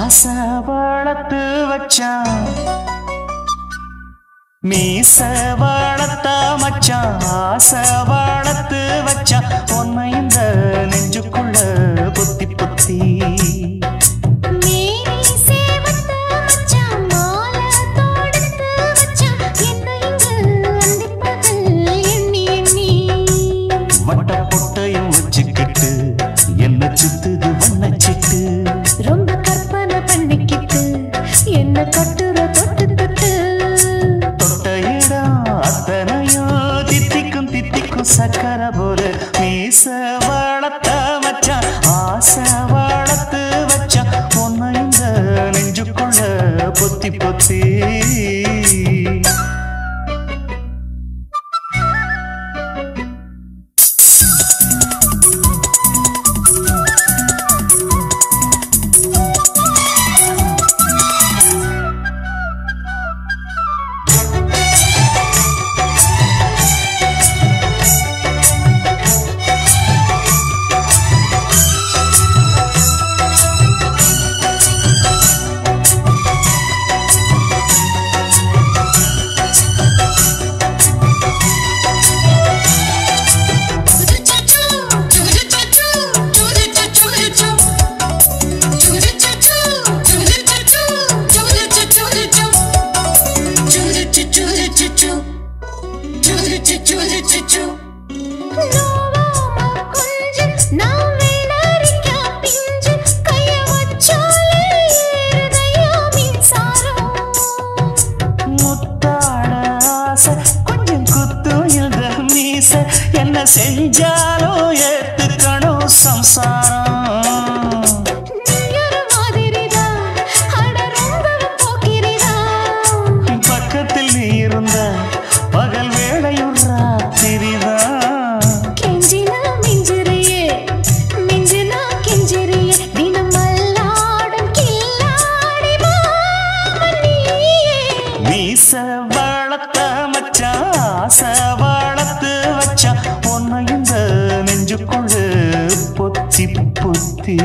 ஆசை வளர்த்து வச்சான் மீச வளர்த்த மச்சான் ஆசை வளர்த்து வச்சான் உன்னை இந்த நெஞ்சுக்குள்ள பொத்தி பொத்தி வட்ட பொட்டையும் வச்சுக்கிட்டு என்ன சுத்துது வண்ணச்சிட்டு ரொம்ப கற்பனை பண்ணிக்கிட்டு என்ன கட்டுற தொட்டு தொட்டு தொட்ட இடம் அத்தனையும் தித்திக்கும் தித்திக்கும் சக்கரை போல மீச வளர்த்த மச்சான் ஆசை வளர்த்து வச்சான் உன்னை இந்த நெஞ்சுக்குள்ள பொத்தி பொத்தி என்ன செஞ்சாலும் ஏத்துக்கணும் சம்சாரம் பக்கத்தில் நீ இருந்த பகல் வேளையும் ராத்திரிதான் கெஞ்சினா மிஞ்சிறியே மிஞ்சினா கெஞ்சிறியே தினமல்லாடும் கில்லாடி மாமணியே மீச வளர்த்த மச்சான் ஆசை வளர்த்து வச்சான் உன்னை இந்த நெஞ்சுக்குள்ள பொத்தி பொத்தி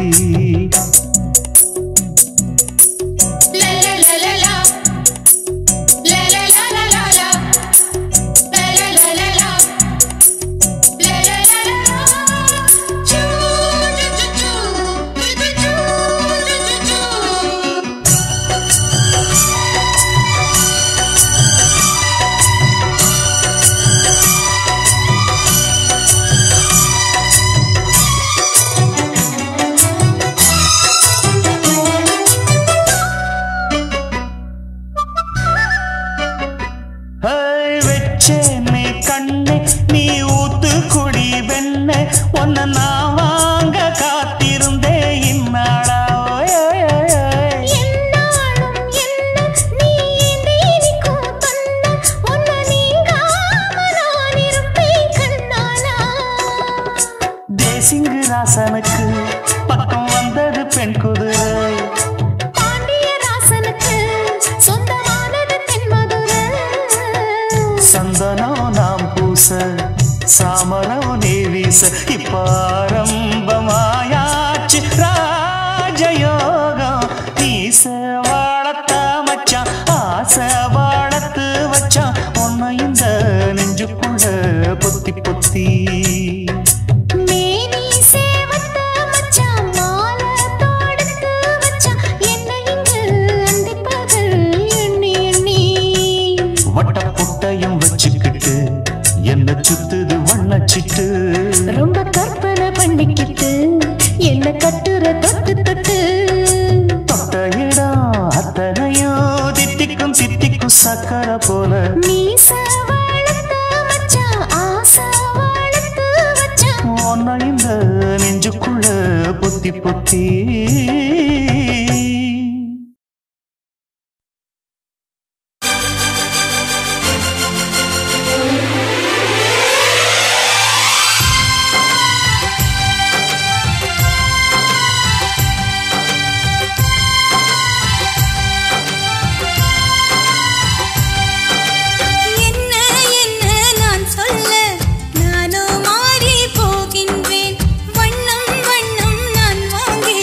வெச்சேனே கண்ணே நீ ஊத்து குடி வெண்ணே உன்னை நான் வாங்க காத்திருந்தே இந்நாளா என்னாலும் என்ன நீ நீக்கும் கண்ணா உன்னை நீங்காம நான் இருப்பேன் கண்ணாலா தேசிங்கு ராசனுக்கு பக்கம் வந்தது பெண் குதிரை சந்தனம் நாம் பூச சாமரம் நீ வீச இப்பாரம்பமாயாச்சு ராஜயோகம் நீச வளர்த்த மச்சான் ஆசை வளர்த்து வச்சான் உன்னை இந்த நெஞ்சுக்குள்ள பொத்தி பொத்தி வச்சுக்கிட்டு என்ன சுத்துது வண்ணச்சிட்டு ரொம்ப கற்பனை பண்ணிக்கிட்டு என்ன கட்டுற தொட்டு தொட்டு தொட்ட இடம் அத்தனையும் தித்திக்கும் தித்திக்கும் சக்கரை போல மீச வளர்த்த மச்சான் ஆசை வளர்த்து வச்சான் உன்னை இந்த நெஞ்சுக்குள்ள பொத்தி பொத்தி நானோ மாறி போகின்றேன் வண்ணம் வண்ணம் நான் வாங்கி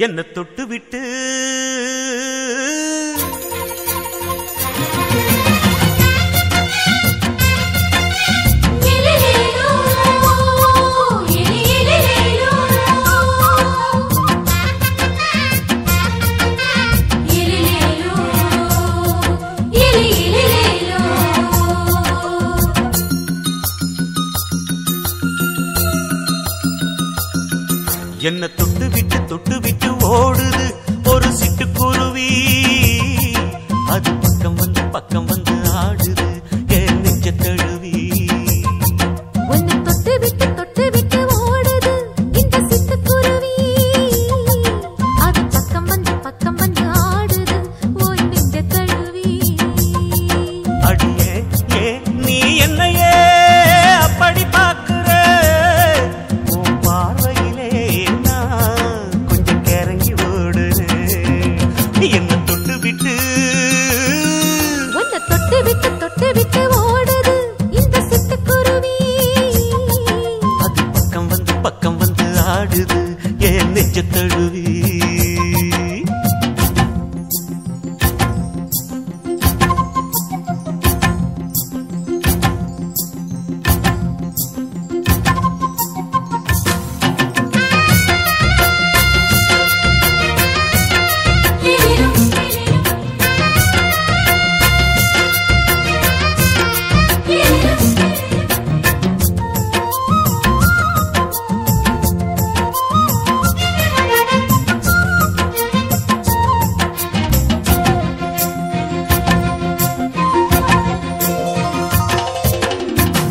என்ன தொட்டு விட்டு என்ன தொட்டு விட்டு ஓடுது ஒரு சிட்டுக்குருவி அது பக்கம் வந்து ஆடுது என் நெஞ்ச தழுவி உன்னை தொட்டு விட்டு ஓடுது இந்த சிட்டுக்குருவி அது பக்கம் வந்து ஆடுது உன் நெஞ்ச தழுவி அடியே ஏ நீ என்னையே அப்படி பார்க்கிற உன் பார்வையிலே என்ன தொட்டு விட்டு ஓடுது இந்த சிட்டுக்குருவி அது பக்கம் வந்து ஆடுது என் நெஞ்ச தழுவி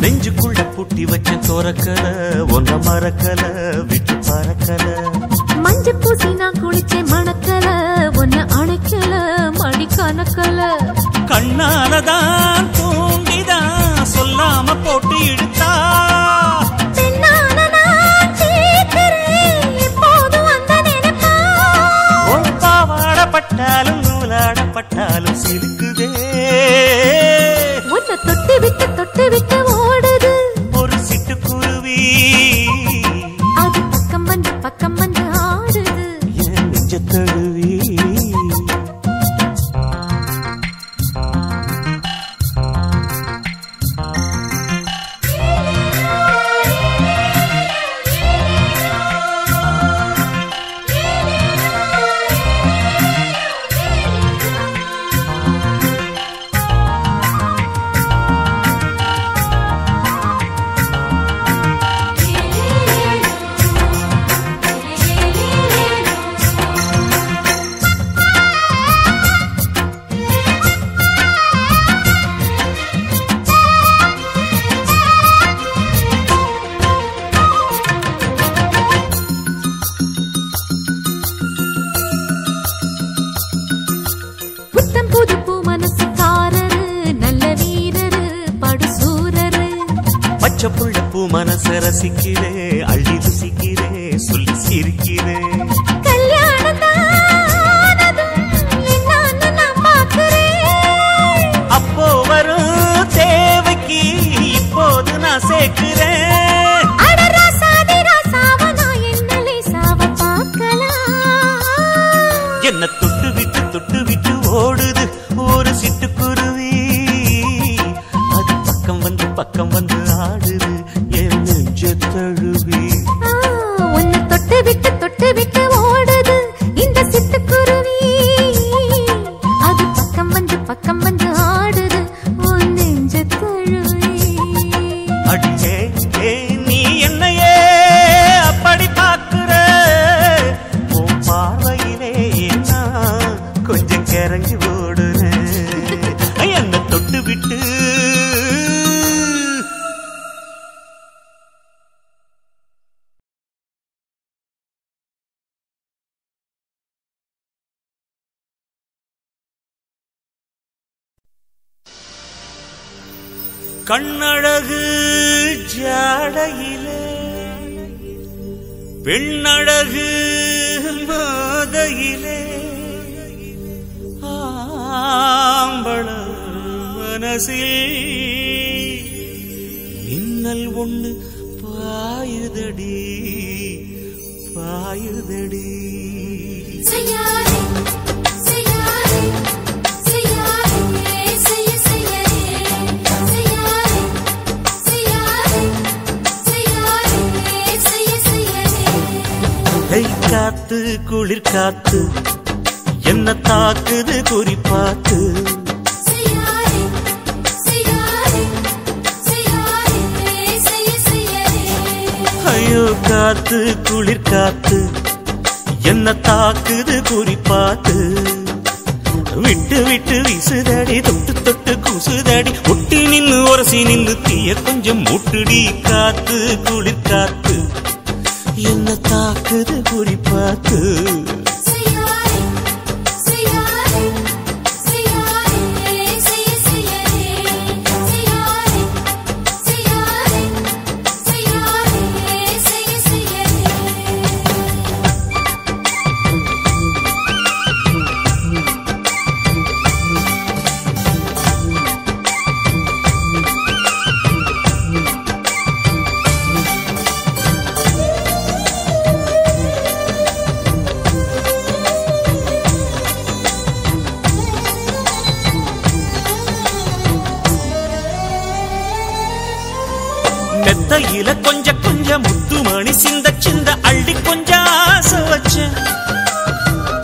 நெஞ்சுக்குள்ள பூட்டி வச்ச தோரக்கல ஒன்ற மரக்கல விட்டு பறக்கல மஞ்சள் பூசி நான் குளிச்சேன் மணக்கல ஒன்ன அணைக்கல மடி கணக்கல கண்ணாலதான் தூண்டிதான் சொல்லாம போட்டு இழுத்தா பாவாடப்பட்டாலும் நூலாடப்பட்டாலும் சிலுக்குதே உன்னை தொட்டு விட்டு ஓடுது ஒரு சிட்டுக்குருவி அது பக்கம் வந்து ஆடுது என் நெஞ்ச தழுவி பச்சப்புள்ள பூ மனச ரசிக்கிறே அள்ளி ருசிக்கிறே சொல்லி சிரிக்கிறே அப்போ வரும் தேவைக்கு இப்போது நான் சேர்க்கிறேன் என்ன தொட்டு விட்டு ஓடுது ஒரு சிட்டுக்குருவி அது பக்கம் வந்து ஆடுது என் நெஞ்ச தழுவி உன்னை தொட்டு விட்டு ஓடுது இந்த சிட்டுக்குருவி அது பக்கம் வந்து ஆடுது உன் நெஞ்ச தழுவி அடியே நீ என்னையே அப்படி பார்க்கிற உன் பார்வையிலே நான் கொஞ்சம் கிறங்கி ஓடுறேன் என்ன தொட்டு விட்டு கண்ணழகு ஜாடையிலே பெண்ணழகு மாதையிலே ஆம்பள மனசில் மின்னல் ஒண்ணு பாயுதடி பாயுதடி காத்து குளிர் காத்து என்ன தாக்குது குறிப்பாத்து ஐயோ காத்து குளிர் காத்து என்ன தாக்குது குறிப்பாத்து விட்டு விட்டு வீசுதடி தொட்டு தொட்டு கூசுதடி ஒட்டி நின்னு உரசி நின்னு தீய கொஞ்சம் முட்டுடி காத்து குளிர் காத்து என்ன தாக்குது குறிப்பாத்து மெத்தையில கொஞ்ச கொஞ்ச முத்துமணி சிந்த சிந்த அள்ளி கொஞ்ச ஆசை வச்ச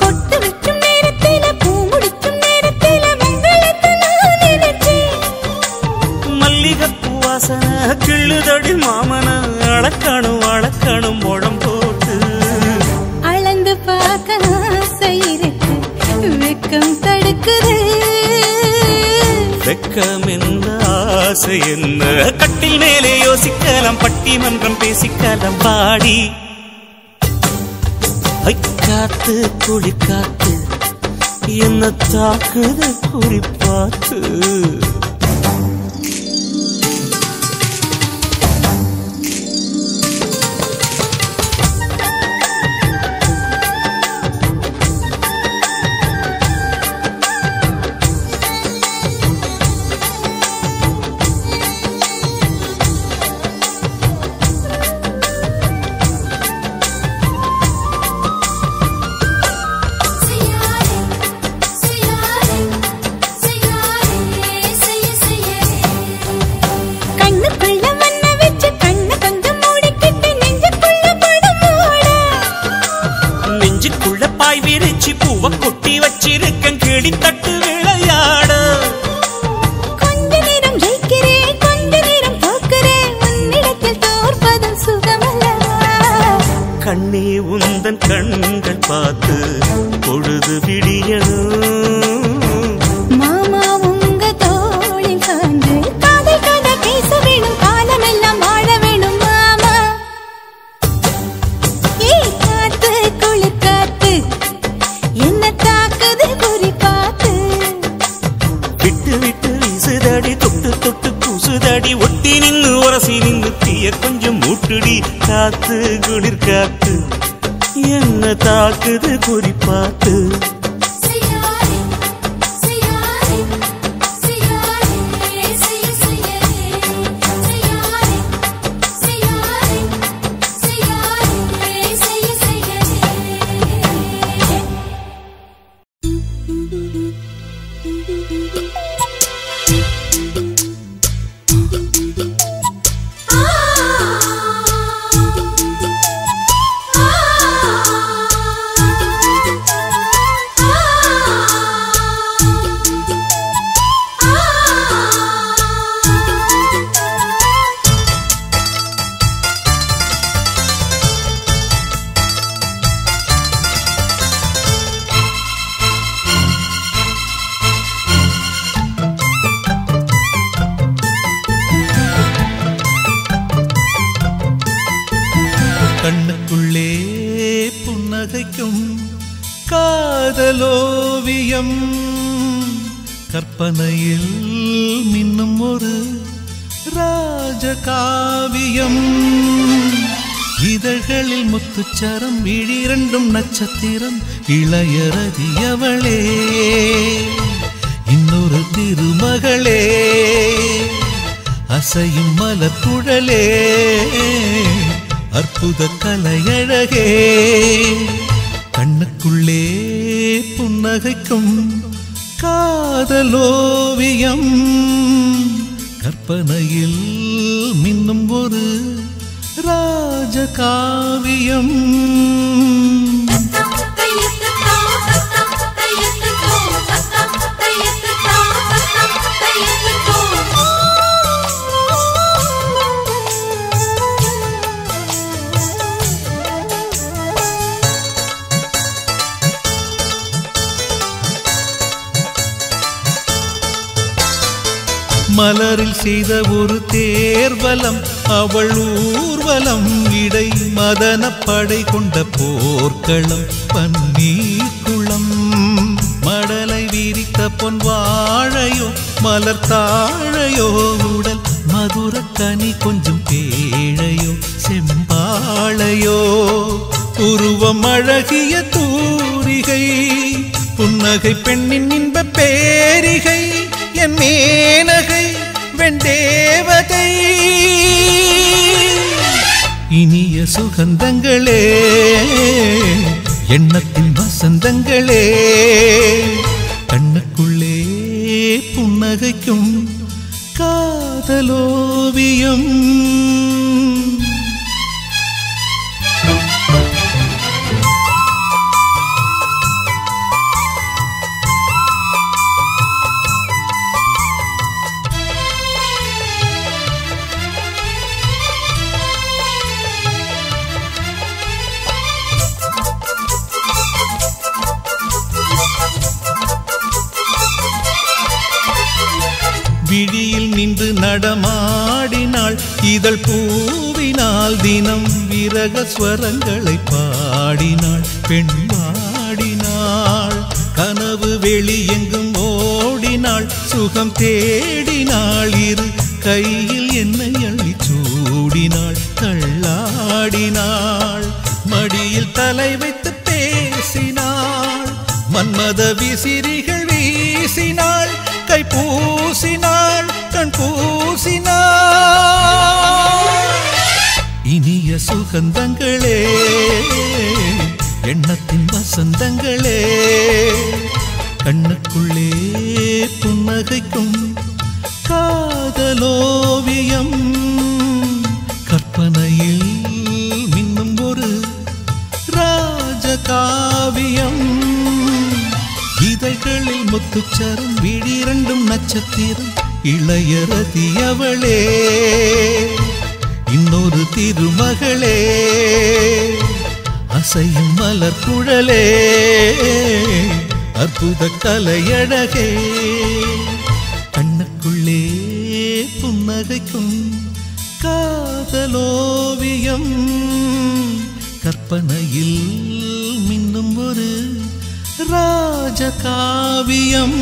பொட்டு வைக்கும் நேரத்தில பூ முடிக்கும் நேரத்தில மங்களத்தை நான் நினைச்சேன் மல்லிகைப்பூ வாசனை கிள்ளுதடி மாமன அளக்கணும் அளக்கணும் முழம் போட்டு அளந்து பார்க்க ஆசை இருக்கு வெக்கம் தடுக்குது வெக்கம் என்ன ஆசை என்ன கட்டில் மேலே யோசிக்கலாம் பட்டிமன்றம் பேசிக்கலாம் பாடி காத்து குளிர் காத்து என்ன தாக்குது குறிப்பாத்து கொட்டி வச்சிருக்கேன் கிளி தட்டு விளையாட கொஞ்ச நேரம் ஜெயிக்கிறேன் கொஞ்ச நேரம் தோற்கிறேன் உன்னிடத்தில் தோற்பதும் சுகமல்லவா கண்ணே உந்தன் கண்கள் பார்த்து பொழுது விடியணும் மாமா உங்க தோளில் சார்ந்து காதல் கதை பேச வேணும் காலமெல்லாம் வாழ வேணும் மாமா காத்து குளிர் காத்து என்ன தாக்குது குறிப்பாத்து விட்டு விட்டு வீசுதடி தொட்டு தொட்டு கூசுதடி ஒட்டி நின்னு உரசி நின்னு தீய கொஞ்சம் மூட்டுடி காத்து குளிர் காத்து என்ன தாக்குது குறிப்பாத்து கண்ணுக்குள்ளே புன்னகைக்கும் காதலோவியம் கற்பனையில் மின்னும் ஒரு ராஜகாவியம் இதழ்களில் முத்துச்சரம் விழிரண்டும் நட்சத்திரம் இளையரதியவளே இன்னொரு திருமகளே அசையும் மலர்குழலே அற்புத கலையழகே கண்ணுக்குள்ளே புன்னகைக்கும் காதலோவியம் கற்பனையில் மின்னும் ஒரு ராஜகாவியம் மலரில் செய்த ஒரு தேர்வலம் அவள் ஊர்வலம் இடை மதன படை கொண்ட போர்க்களம் பன்னீர் குளம் மடலை விரித்த பொன் வாழையோ மலர் தாழையோ உடல் மதுர கனி கொஞ்சம் பேழையோ செம்பாளையோ உருவம் அழகிய தூரிகை புன்னகை பெண்ணின் இன்ப பேரிகை என் மேனகை வெண்டேவதை இனிய சுகந்தங்களே எண்ணத்தின் வசந்தங்களே கண்ணுக்குள்ளே புன்னகைக்கும் காதலோவியம் விழியில் நின்று நடமாடினாள் இதழ் பூவினால் தினம் விரக ஸ்வரங்களை பாடினாள் பெண் பாடினாள் கனவு வெளி எங்கும் ஓடினாள் சுகம் தேடினாள் இரு கையில் என்னை அள்ளி சூடினாள் தள்ளாடினாள் மடியில் தலை வைத்து பேசினாள் மன்மத விசிறிகள் வீசினாள் கை பூசினாள் கண் பூசினாள் இனிய சுகந்தங்களே எண்ணத்தின் வசந்தங்களே கண்ணுக்குள்ளே புன்னகைக்கும் காதலோவியம் கற்பனையில் மின்னும் ஒரு ராஜகாவியம் இதழ்களில் முத்துச்சரம் விழிரண்டும் நட்சத்திரம் இளையரதி அவளே இன்னொரு திருமகளே அசையும் மலர் குழலே அற்புத கலையழகே கண்ணுக்குள்ளே புன்னகைக்கும் காதலோவியம் கற்பனையில் மின்னும் ஒரு ராஜகாவியம்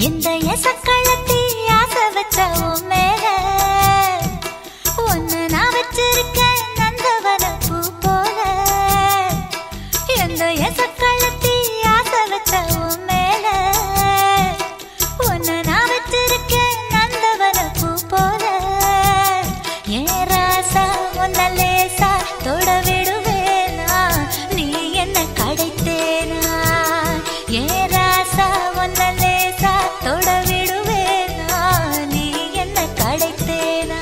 இந்த எசக்களத்தி ஆசை வச்ச மேல ஒன்னு நான் வச்சிருக்கேன் நந்தவன பூ போல இந்த எசக்களத்தி ஆசை வச்ச மேல ஒன்னு நான் வச்சிருக்கேன் நந்தவன பூ போல ஏன் ராசா ஒன்ன லேசா தொட விடுவேனா நீ என்ன கடைத்தேனா ஏன் ராசா ஒன்ன லேசா தொட விடுவேனா நீ என்ன கடைத்தேனா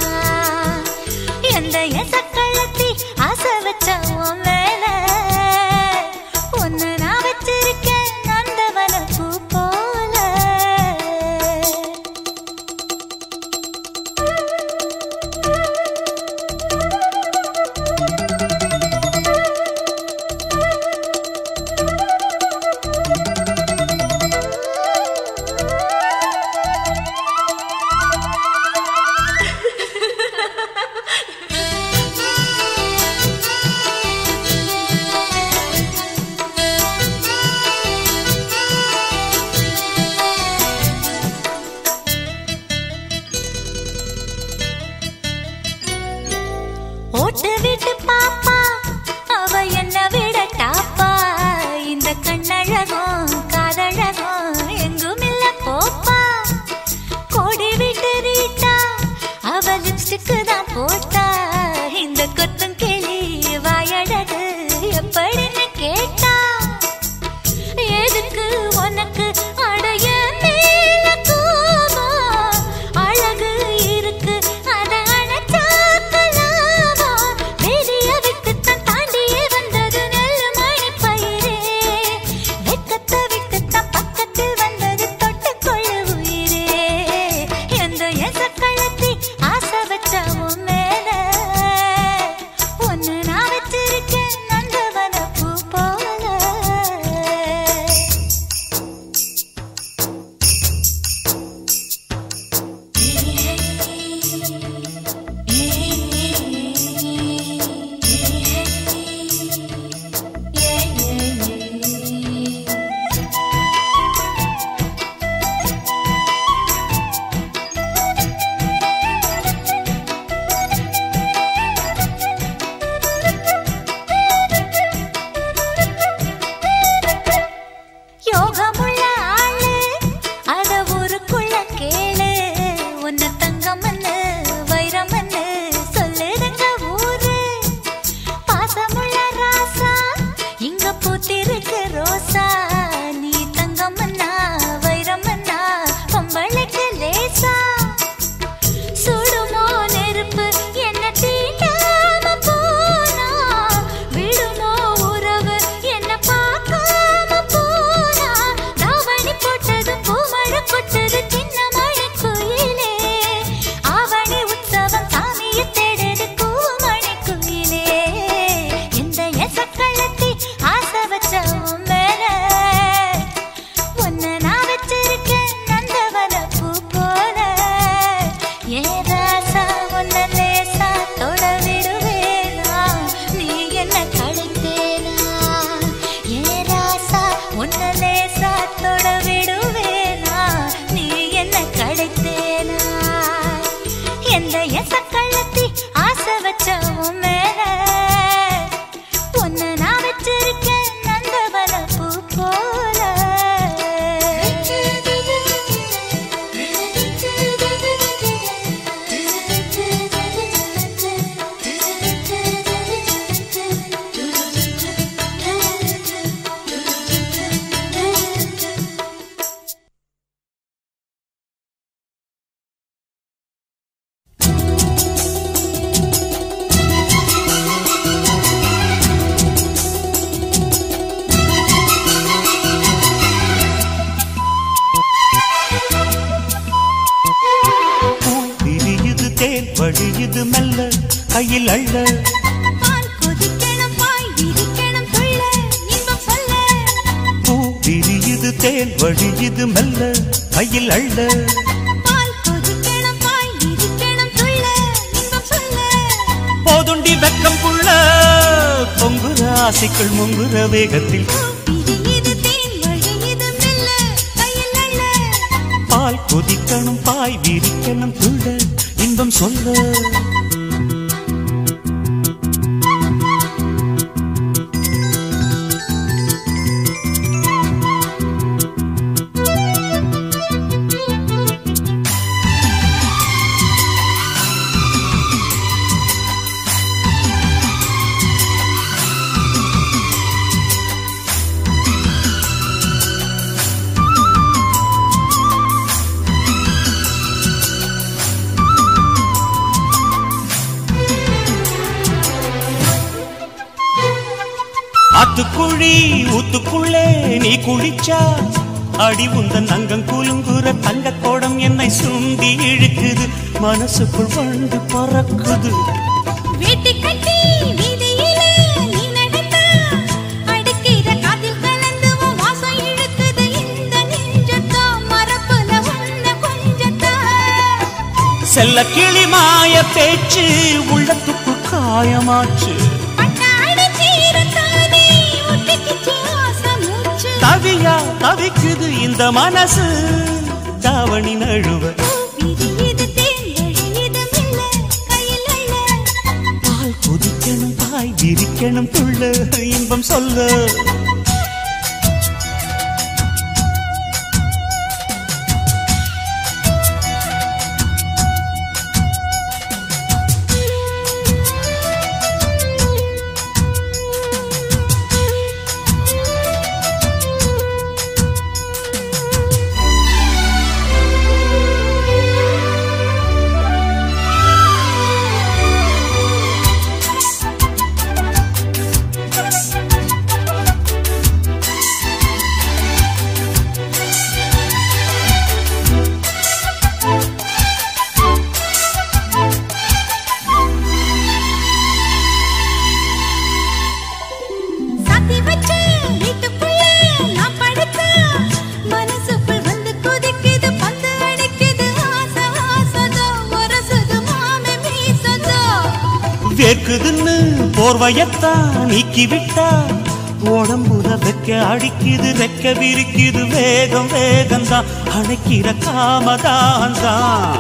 எந்த எசக்களத்தி ஆசை வச்ச மேல ஒன்னு நான் வச்சிருக்கேன் நந்தவன பூ பொண்ணுக்கு ரோசா நீ தங்கம்மன்னா வைரமன்னா பொம்பளைக்கு லேசா சுடுமோ நெருப்பு என்ன தீண்டாம போனா விடுமோ உறவு என்ன பார்க்காம போனா தாவணி போட்டது பூமழை கொட்டது சின்ன மழை குயிலே ஆவணி உற்சவம் சாமியை தேடுது கூமணி குயிலே எந்த எசக்களத்தி ஆசை வச்ச மேல ஒன்ன நான் வச்சிருக்கேன் நந்தவன பூ போல ஏ ராசா ஒன்ன லேசா தொட விடுவேனா நீ என்ன கழித்தேனா ஏ ராசா ஒன்ன லேசா தொட விடுவேனா நீ என்ன கழித்தேனா எந்த எசக்களத்தி ஆசை வச்ச மேல ஒன்ன நான் வச்சிருக்கேன் நந்தவன பூ போல விரியுது தேன் வழியுது மெல்ல கையில் அள்ள பால் கொதிக்கணும் பாய் விரிக்கணும் துள்ள இன்பம் சொல்ல பூ விரியுது தேன் வழியுது மெல்ல கையில் அள்ள பால் கொதிக்கணும் பாய் விரிக்கணும் துள்ள இன்பம் சொல்ல போதுண்டி வெக்கம் புள்ள பொங்குற ஆசைக்குள் முங்குற வேகத்தில் விரியுது தேன் வழியுது மெல்ல கையில் அள்ள பால் கொதிக்கணும் பாய் விரிக்கணும் துள்ள இன்பம் சொல்ல ஆத்துக்குழி ஊத்துக்குள்ளே நீ குளிச்சா அடி உந்தன் அங்கம் குலுங்குற தங்க கோடம் என்னை சுண்டி இழுக்குது மனசுக்குள் வந்து பறக்குது வீட்டு கட்டி வீதியிலே நீ நடந்தா அடிக்கிற காதில் கலந்து உன் வாசம் இழுக்குது இந்த நெஞ்சத்தா மரப்புல உன்ன கொஞ்சத்தா செல்ல கிளி மாய பேச்சு உள்ளத்துக்கு காயமாச்சு பட்டாடி சீரத்தானே ஒட்டிக்கிச்சு ஆசை மூச்சு தவியா தவிக்குது இந்த மனசு தாவணி நழுவ விரியுது தேன் வழியுது மெல்ல கையில் அள்ள பால் கொதிக்கணும் பாய் விரிக்கணும் துள்ள இன்பம் சொல்ல சாத்தி வச்ச வீட்டுக்குள்ள நான் படுத்தா மனசுக்குள் வந்து கொதிக்குது பந்து அடிக்குது ஆசை ஆசதோ வரசுது மாமே மீசதோ வேர்க்குதுன்னு போர்வையத்தான் நீக்கி விட்டா உடம்புல வெக்க அடிக்குது ரெக்க விரிக்குது வேகம் வேகம்தான் அணைக்கிற காமதான்தான்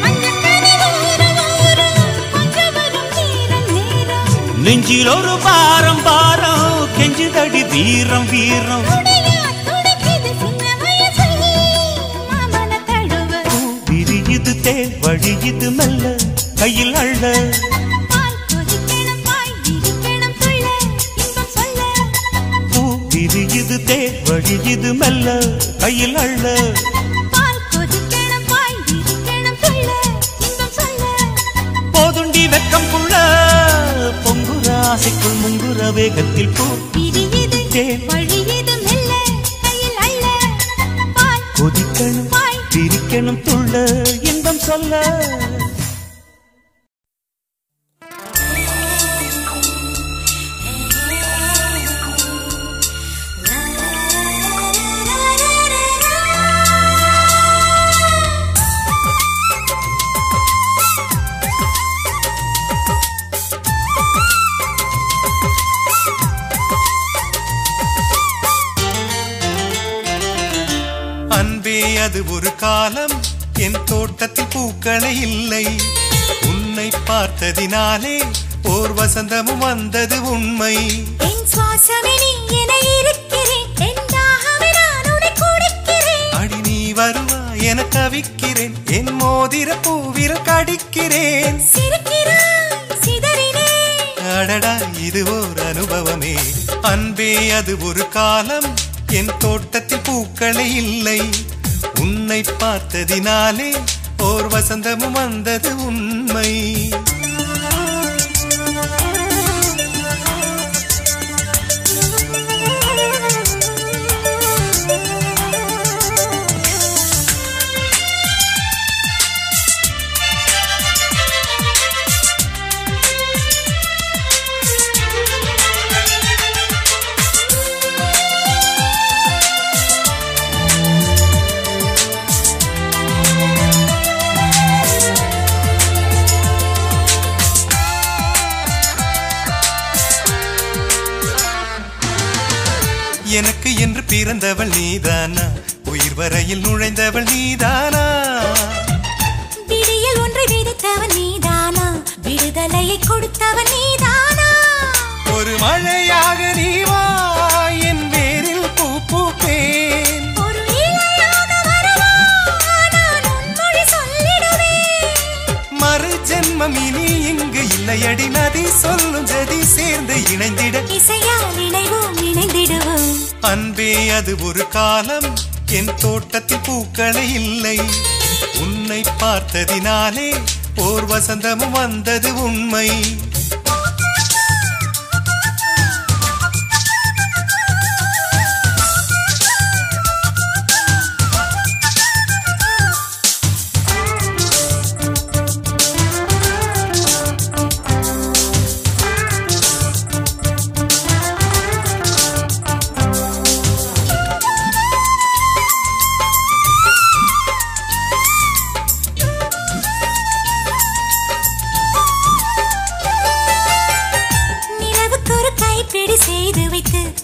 மஞ்சக்கனி ஊரு ஊரு கொஞ்சம் வரும் நேரம் நேரம் நெஞ்சில் ஒரு பாரம் பாரம் கெஞ்சுதடி வீரம் வீரம் துடையா துடைக்குது சின்ன வயசு மாமன தழுவ விரியுது தேன் வழியுது மெல்ல கையில் அள்ள பால் கொதிக்கணும் பாய் விரிக்கணும் துள்ள இன்பம் சொல்ல விரியுது தேர் வழியுது மெல்ல கையில் அள்ள பால் கொதிக்கணும் பாய் விரிக்கணும் துள்ள இன்பம் சொல்ல போதுண்டி வெக்கம் புள்ள பொங்குற ஆசைக்குள் முங்குற வேகத்தில் போ விரியுது தேர் வழியுது மெல்ல கையில் அள்ள பால் கொதிக்கணும் பாய் விரிக்கணும் துள்ள இன்பம் சொல்ல அது ஒரு காலம் என் தோட்டத்தில் பூக்களே இல்லை உன்னை பார்த்ததினாலே ஓர் வசந்தமும் வந்தது உண்மை என் சுவாசமே நீ என இருக்கிறேன் என் தாகமே நான் உன்னை குடிக்கிறேன் அடி நீ வருவாய் என தவிக்கிறேன் என் மோதிர பூவிரல் கடிக்கிறேன் சிரிக்கிறாய் சிதறினேன் அடடா இது ஓர் அனுபவமே அன்பே அது ஒரு காலம் என் தோட்டத்தில் பூக்களே இல்லை உன்னை பார்த்ததினாலே ஓர் வசந்தமும் வந்தது உண்மை எனக்கு என்று பிறந்தவள் நீதானா உயிர் வரையில் நுழைந்தவள் நீதானா விடியல் ஒன்றை விதித்தவன் நீதானா விடுதலையை கொடுத்தவன் நீதானா ஒரு மழையாக நீ வா என் வேரில் பூ பூப்பேன் ஒரு இலையாக வரவா நான் உன் மொழி சொல்லிடுவேன் மறு ஜென்மம் இனி இங்கு இல்லையடி நதி சொல்லும் ஜதி சேர்ந்து இணைந்திட இசையால் இணைவோம் இணைந்திடுவோம் அன்பே அது ஒரு காலம் என் தோட்டத்தில் பூக்களே இல்லை உன்னை பார்த்ததினாலே ஓர் வசந்தமும் வந்தது உண்மை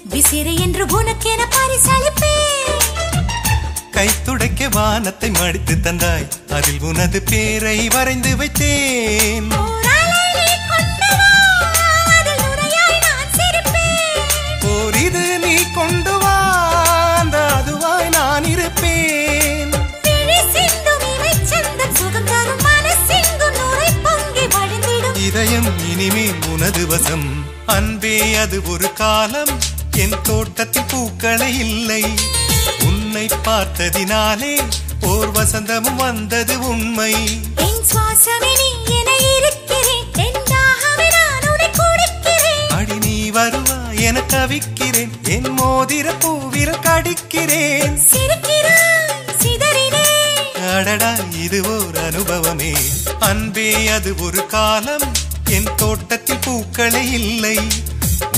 விசிறு என்று உனக்கென பரிசளிப்பேன் கை துடைக்க வானத்தை மடித்து தந்தாய் அதில் உனது பேரை வரைந்து வைத்தேன் ஓர் இது நீ கொண்டு வா அந்த அதுவாய் நான் இருப்பேன் இதயம் இனிமேல் உனது வசம் அன்பே அது ஒரு காலம் என் தோட்டத்தில் பூக்களே இல்லை உன்னை பார்த்ததினாலே ஓர் வசந்தமும் வந்தது உண்மை என் சுவாசமே நீ என இருக்கிறேன் என் தாகமே நான் உன்னை குடிக்கிறேன் அடி நீ வருவாய் என தவிக்கிறேன் என் மோதிர பூவிரல் கடிக்கிறேன் சிரிக்கிறாய் சிதறினேன் அடடா இது ஓர் அனுபவமே அன்பே அது ஒரு காலம் என் தோட்டத்தில் பூக்களே இல்லை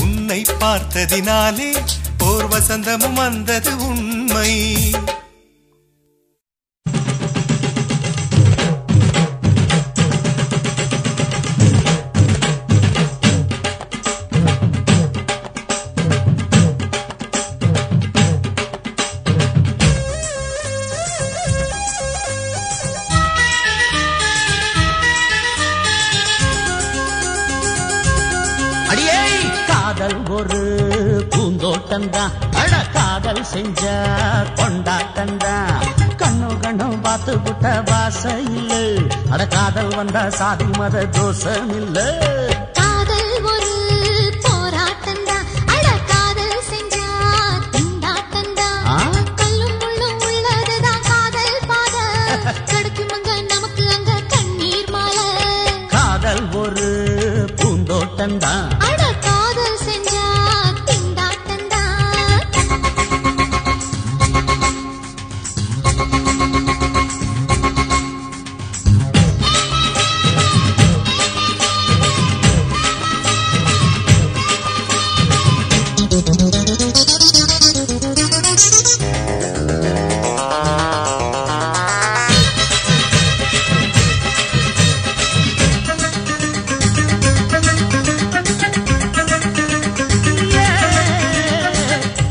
உன்னை பார்த்ததினாலே ஓர் வசந்தமும் வந்தது உண்மை ஒரு பூந்தோட்டம்தான் அட காதல் செஞ்ச கொண்டாட்டம்தான் கண்ணு கண்ணும் பார்த்து புட்ட பாச இல்ல அட காதல் வந்தா சாதி மத தோஷம் இல்ல காதல் ஒரு போராட்டம்தான் அட காதல் செஞ்சா பூந்தோட்டந்தான். அட காதல் செஞ்சா திண்டாட்டந்தான்.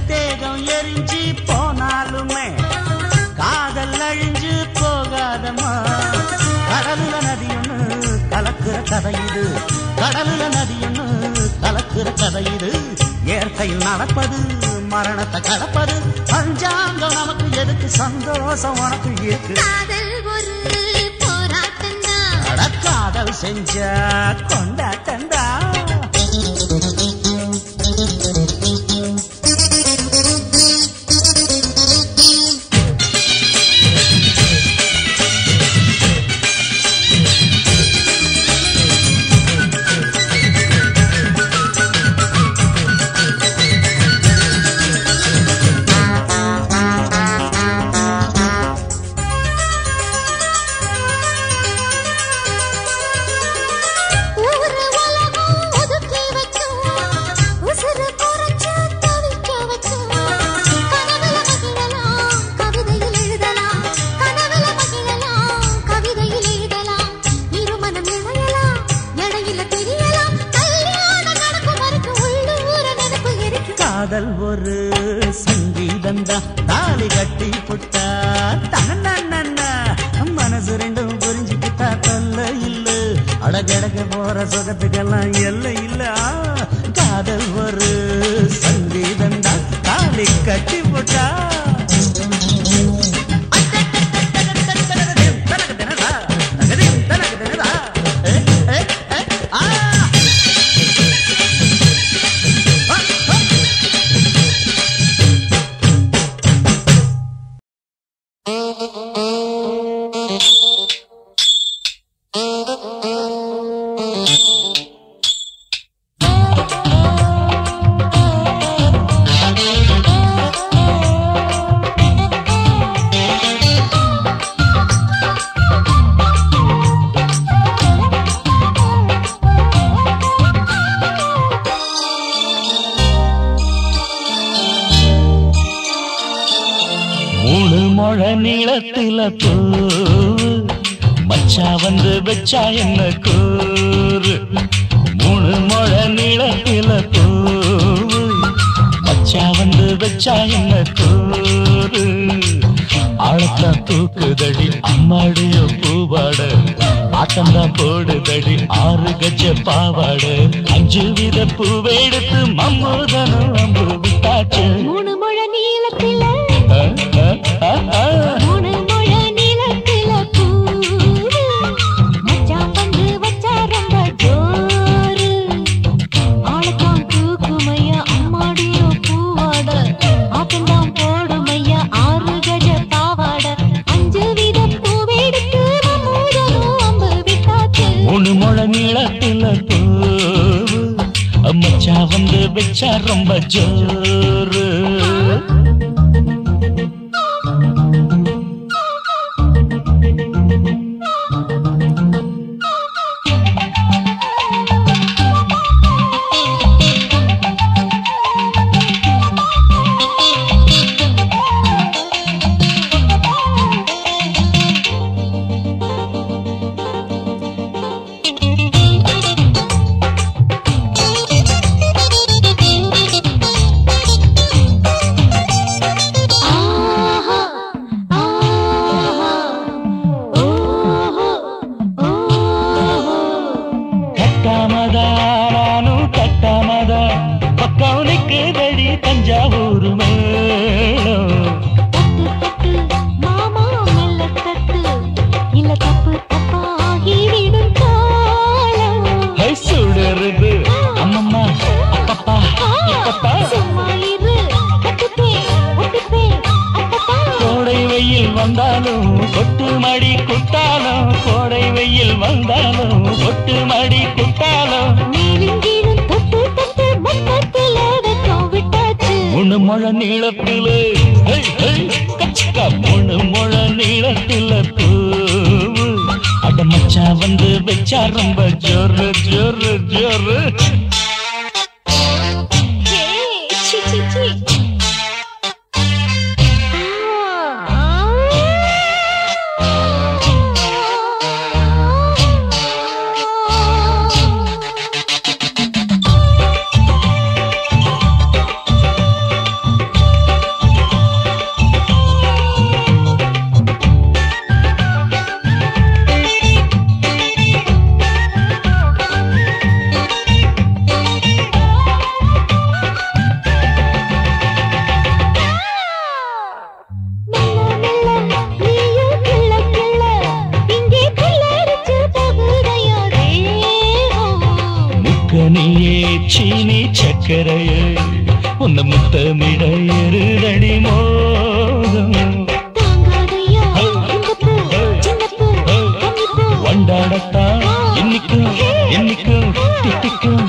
தேகம் எரிஞ்சு போனாலுமே காதல் அழிஞ்சு போகாதம்மா. கடலுல நதியொன்னு கலக்குற கதை இது, கடலுல நதியொன்னு கலக்குற கதை இது. இயற்கையில் நடப்பது மரணத்தை கலப்பது, பஞ்சாங்கம் நமக்கு எதுக்கு, சந்தோஷம் உனக்கு இருக்கு. காதல் ஒரு போராட்டந்தான். அட காதல் செஞ்ச கொண்டாட்டந்தா. ஊரு உலகம் ஒதுக்கி வச்சும், உசுறு குறைச்சு தவிக்க வச்சும். கனவுல மகிழலாம், கவிதையில் எழுதலாம். கனவுல மகிழலாம், கவிதையில் எழுதலாம். இருமனம் இணையலாம், இடையில தெரியலாம். கல்யாணம் நடக்கும் வரைக்கும் உள்ளூர நினைப்பு இருக்கு. காதல் ஒரு சங்கீதந்தா. தாலி கட்டி புட்டா தனன்னா மனசு ரெண்டும் புரிஞ்சுக்கிட்டா தொல்லை இல்ல. அடகடக போற சுகத்துக்கெல்லாம் எல்லை இல்ல. காதல் ஒரு சங்கீதந்தா. தாலி கட்டி புட்டா முழ நீளத்தில பூ மச்சா வந்து வச்சா என்ன கூறு. 3 முழ நீளத்தில பூ மச்சா வந்து வச்சா என்ன கூறு. ஆழத்தான் தூக்குதடி அம்மாடிய பூவாட, ஆட்டம்தான் போடுதடி 6 கஜ பாவாட. 5 வித பூவெடுத்து மம்மூதனும் அம்பு விட்டாச்சு. 3 முழ நீளத்தில 3 முழ நீளத்தில பூ மச்சான் வந்து வச்சா ரொம்ப ஜோரு. ஆளத்தான் தூக்குமையா அம்மாடியோ பூவாட, ஆட்டம்தான் போடுமையா 6 கஜ பாவாட. 5 வித பூவெடுத்து மம்மூதனும் அம்பு விட்டாச்சு. 3 முழ நீளத்தில பூ மச்சா வந்து வச்சா ரொம்ப ஜோரு. மூணு முழ நீளத்திலே கச்சக்கா மூணு முழ நீளத்தில பூவு அட மச்சா வந்து வச்சா ரொம்ப ஜோரு ஜோரு ஜோரு சீனி சக்கரையே உன்னை முத்தமிட எருதடி மோகம் வண்டாடத்தான் என்னைக்கும் என்னைக்கும் திட்டிக்கும்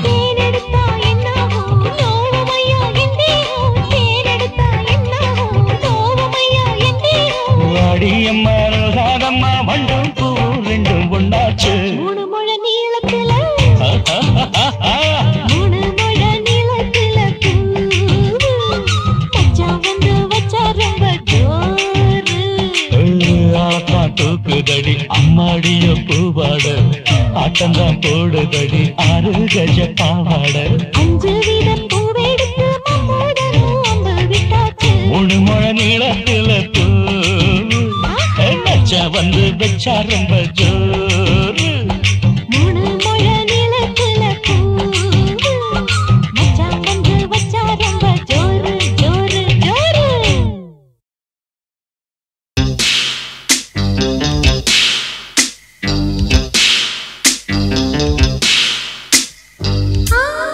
வாடியம்மா ரோசாதம்மா வண்டும் பூ ரெண்டும் ஒண்ணாச்சு தூக்குதடி அம்மாடிய பூவாட ஆட்டந்தான் போடுதடி 6 கஜ பாவாட 5 வீத பூவெடுத்து மூணு முழ நீளத்தில பூ மச்சா வந்து வச்சா ரொம்ப ஜோரு Ah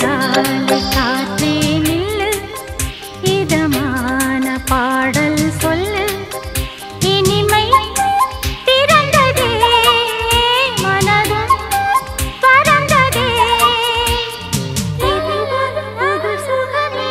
காற்றாலே காற்றே நில்லு, இதமான பாடல் சொல்லு, இனிமை பிறந்ததே மனதும் பறந்ததே, இது ஒரு புது சுகமே.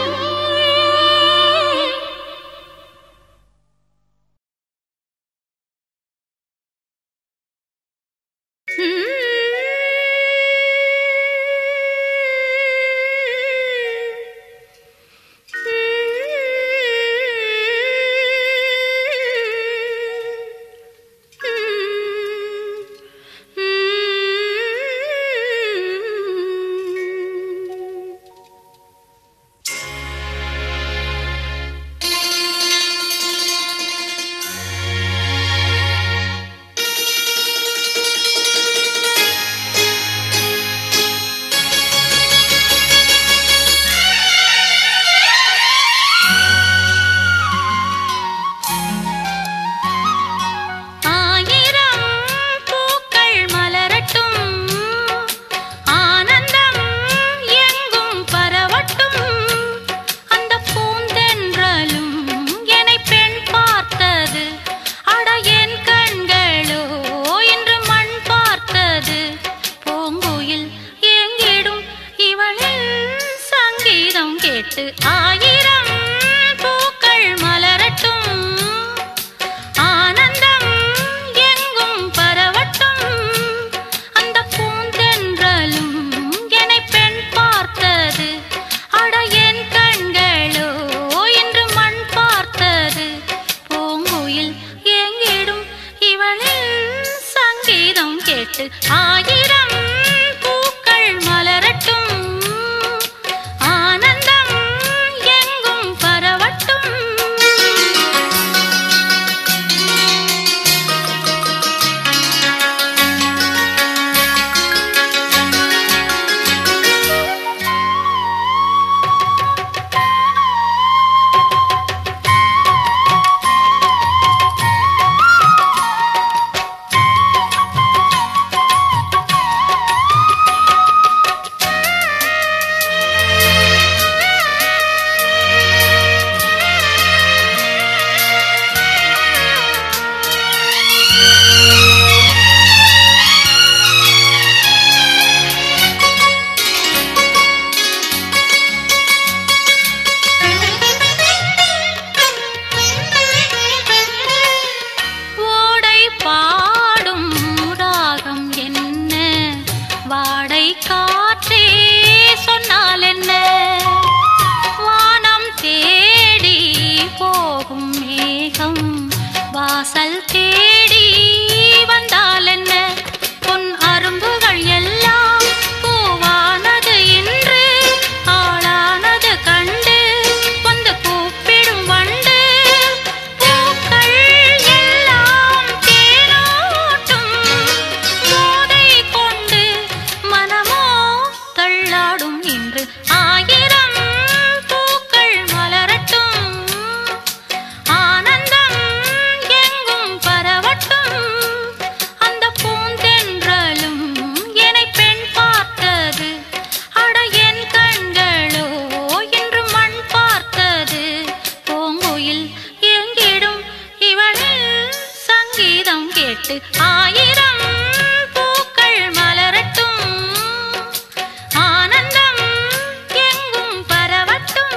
வாசல் தேடி வந்தால் என்ன, பொன் அரும்புகள் எல்லாம் பூவானது இன்று ஆளானது கண்டு வந்து கூப்பிடும் வண்டு, பூக்கள் எல்லாம் தேனோட்டும் போதை கொண்டு மனமோ தள்ளாடும் இன்று. ஆயிரம் பூக்கள் மலரட்டும், ஆனந்தம் எங்கும் பரவட்டும், அந்த பூந்தென்றலும் என்னை பெண் பார்த்தது, அட என் கண்களோ இன்று மண் பார்த்தது. பூங்குயில் எங்கிடும் இவளில் சங்கீதம் கேட்டு, ஆயிரம் பூக்கள் மலரட்டும், ஆனந்தம் எங்கும் பரவட்டும்.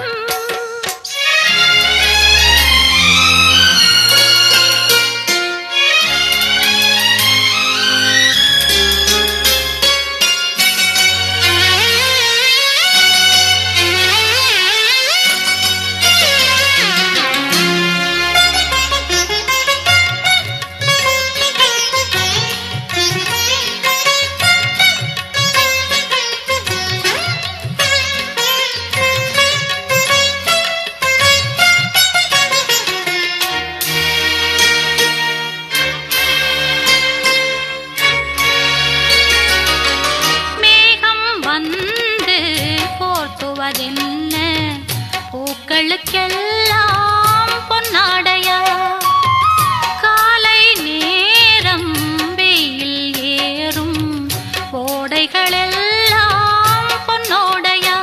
மேகம் வந்து போர்த்துவதென்ன, பூக்களுக்கெல்லாம் பொன்னாடையா, காலை நேரம் வெயில் ஏறும் ஓடைகளெல்லாம் பொன்னோடையா,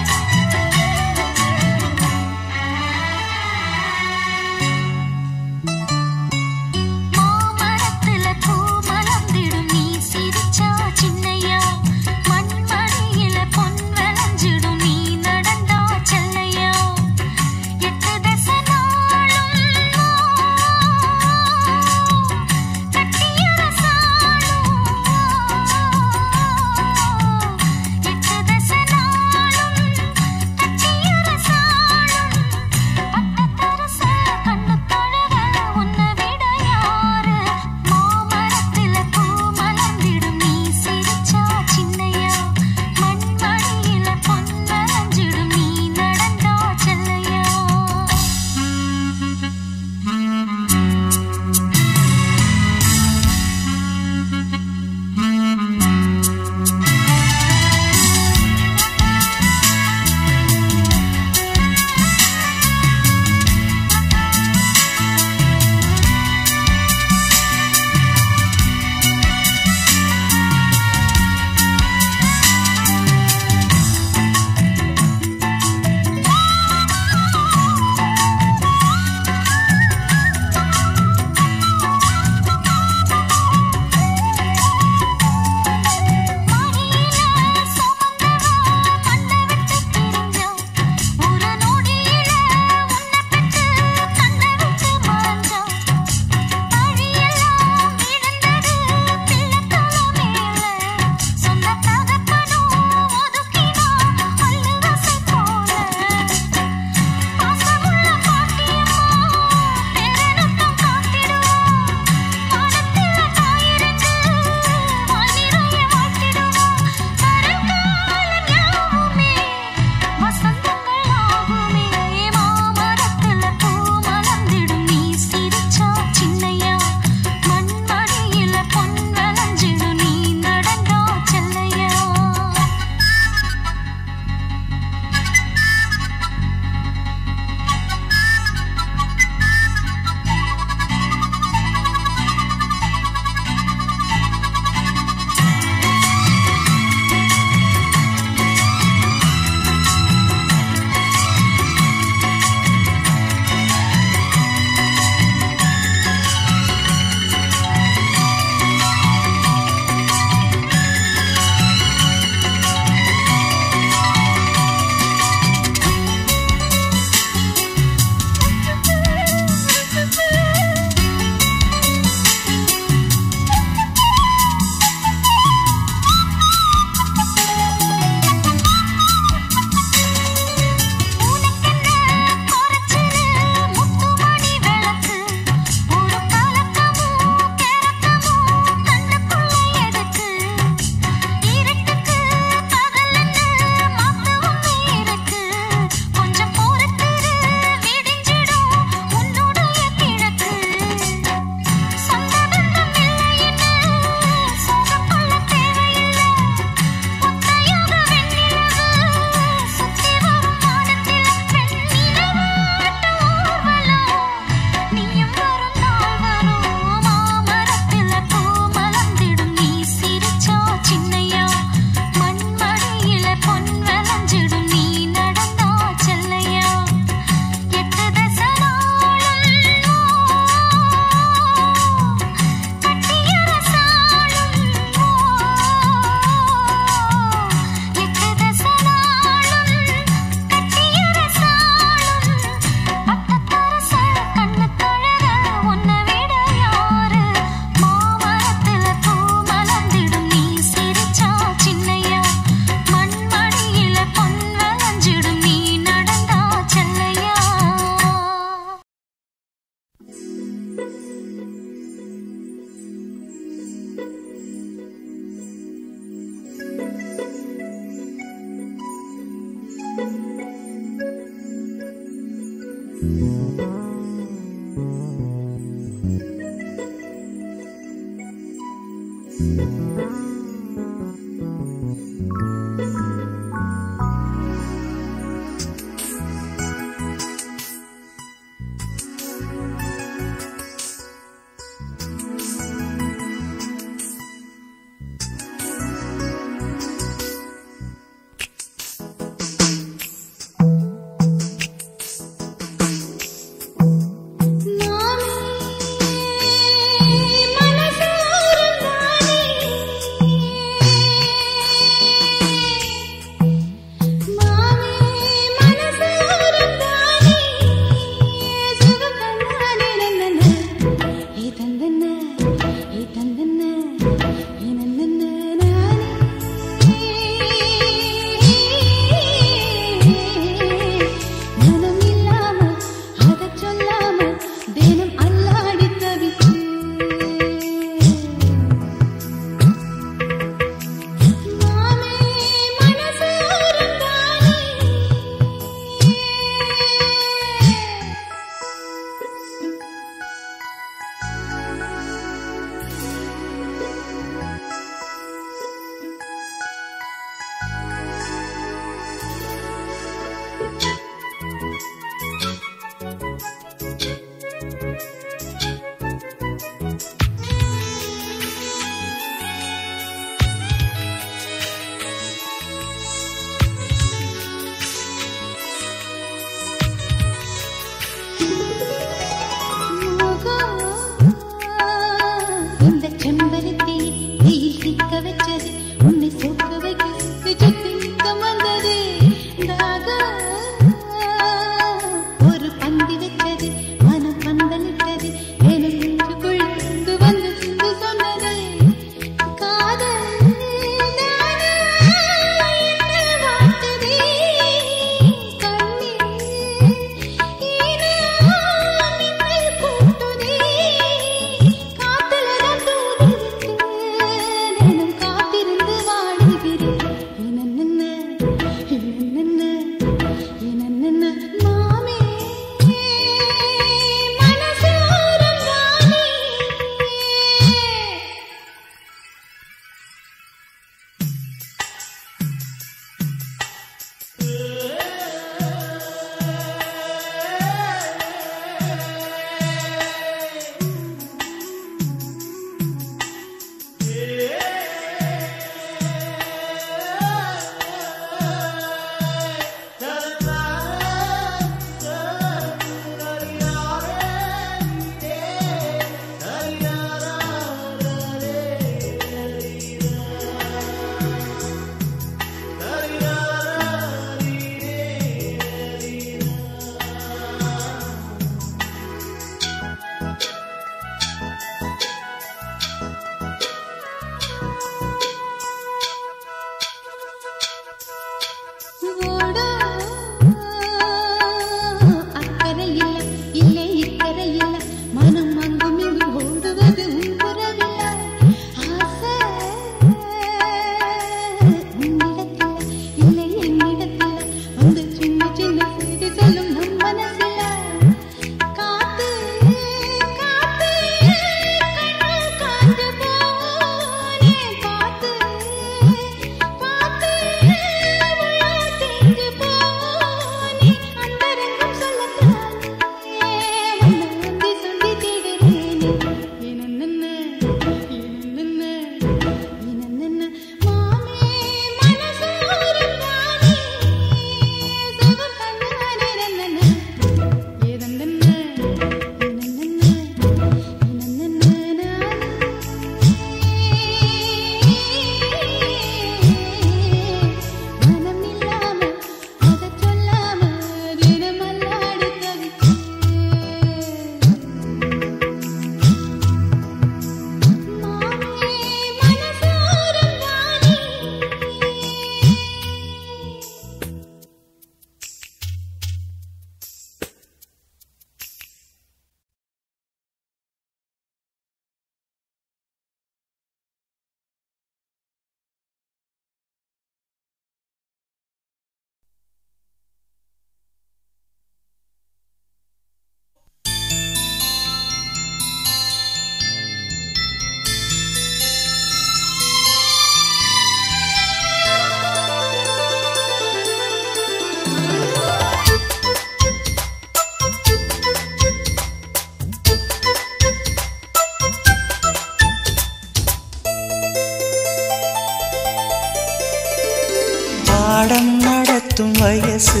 பாடம் நடத்தும் வயசு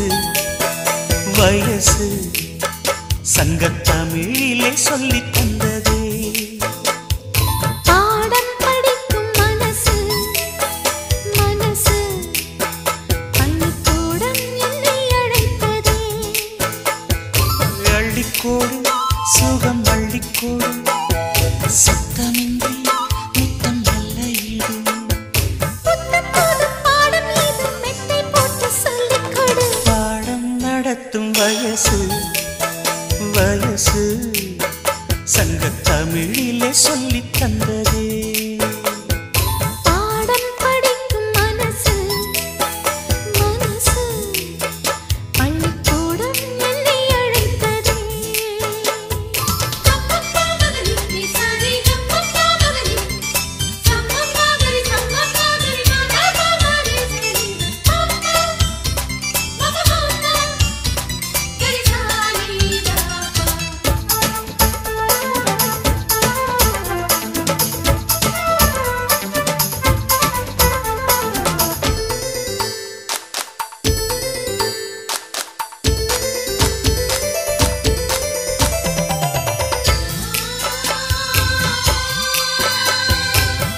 வயசு சங்கத்தமிழிலே சொல்லித் தந்ததே. பாடம் படிக்கும் மனசு மனசு பள்ளிக்கூடம் என்னை அழைத்ததே. அள்ளிக்கோடு சுகம் அள்ளிக்கோடு சத்தமின்றி முத்தம் நல்ல ஈடு. புத்தம் புதும் பாடம் இது மெத்தை போட்டு சொல்லிக் கொடு. பாடம் நடத்தும் வயசு வயசு சங்கத்தமிழிலே சொல்லித் தந்ததே. பாடம் படிக்கும் மனசு மனசு பள்ளிக்கூடம் என்னை அழைத்ததே.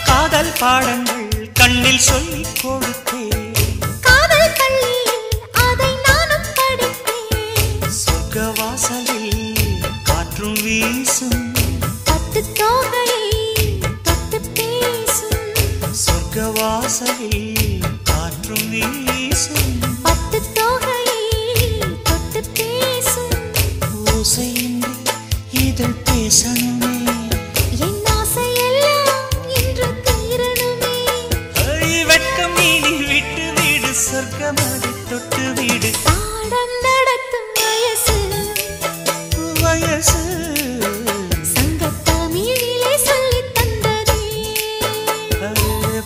காதல் பாடங்கள் கண்ணில் சொல்லிக் கொடுத்தேன். காதல் பள்ளியில் அதை நானும் படித்தேன். சொர்க்க வாசலில் காற்றும் வீசும் பட்டு தோகையை தொட்டு பேசும். சொர்க்க வாசலில் காற்றும் வீசும் பட்டு தோகையை தொட்டு பேசும். ஓசையின்றி இதழ் பேசணுமே. என் ஆசையெல்லாம் இன்று தீரணுமே. வெட்கம் நீ விட்டு வீடு சொர்க்கமதை தொட்டு வீடு. பாடம் நடத்தும் வயசு வயசு சங்கத்தமிழிலே சொல்லித் தந்ததே.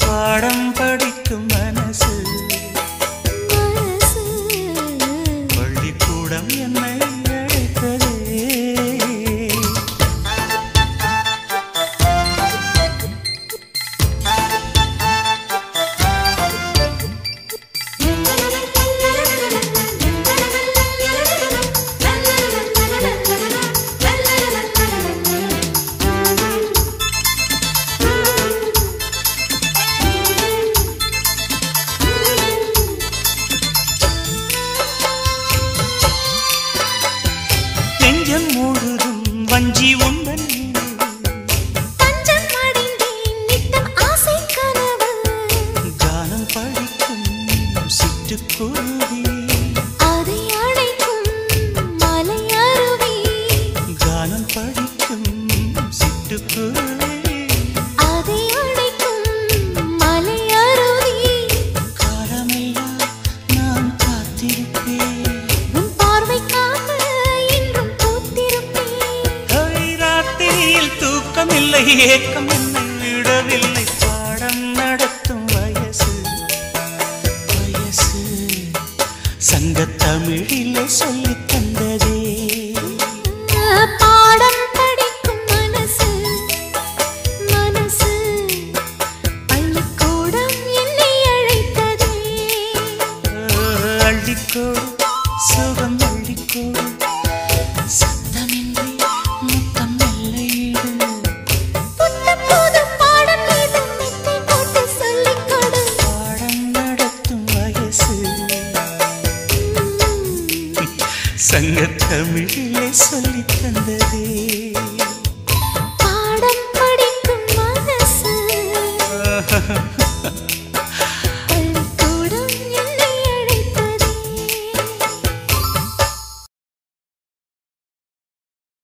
பாடம் படிக்கும் மனசு மனசு பள்ளிக்கூடம் என்னை அழைத்ததே. நெஞ்சம் முழுதும் வஞ்சி உண்டன் தஞ்சம் அடைந்தேன் நித்தம் ஆசை கனவு. கானம் படிக்கும் சிட்டுக்குருவி. அதை அழைக்கும் மலை அருவி. கானம் படிக்கும் சிட்டுக்குருவி. அதை அழைக்கும் மலை அருவி. காலமெல்லாம் நான் காத்திருப்பேன். உன் பார்வைக்காக இன்றும் பூத்திருப்பேன். ராத்திரியில் தூக்கமில்லை ஏக்கம் என்னை விடவில்லை. பாடம் நடத்தும் வயசு வயசு சங்கத்தமிழிலே சொல்லித் தந்ததே. பாடம் படிக்கும் மனசு மனசு பள்ளிக்கூடம் என்னை அழைத்ததே. அள்ளிக்கோடு சுகம் அள்ளிக்கோடு சத்தமின்றி முத்தம் நல்ல ஈடு. புத்தம் புதும் பாடம் இது மெத்தை போட்டு சொல்லிக் கொடு. பாடம் நடத்தும் வயசு சங்கத்தமிழிலே சொல்லித் தந்ததே. பாடம் படிக்கும் மனசு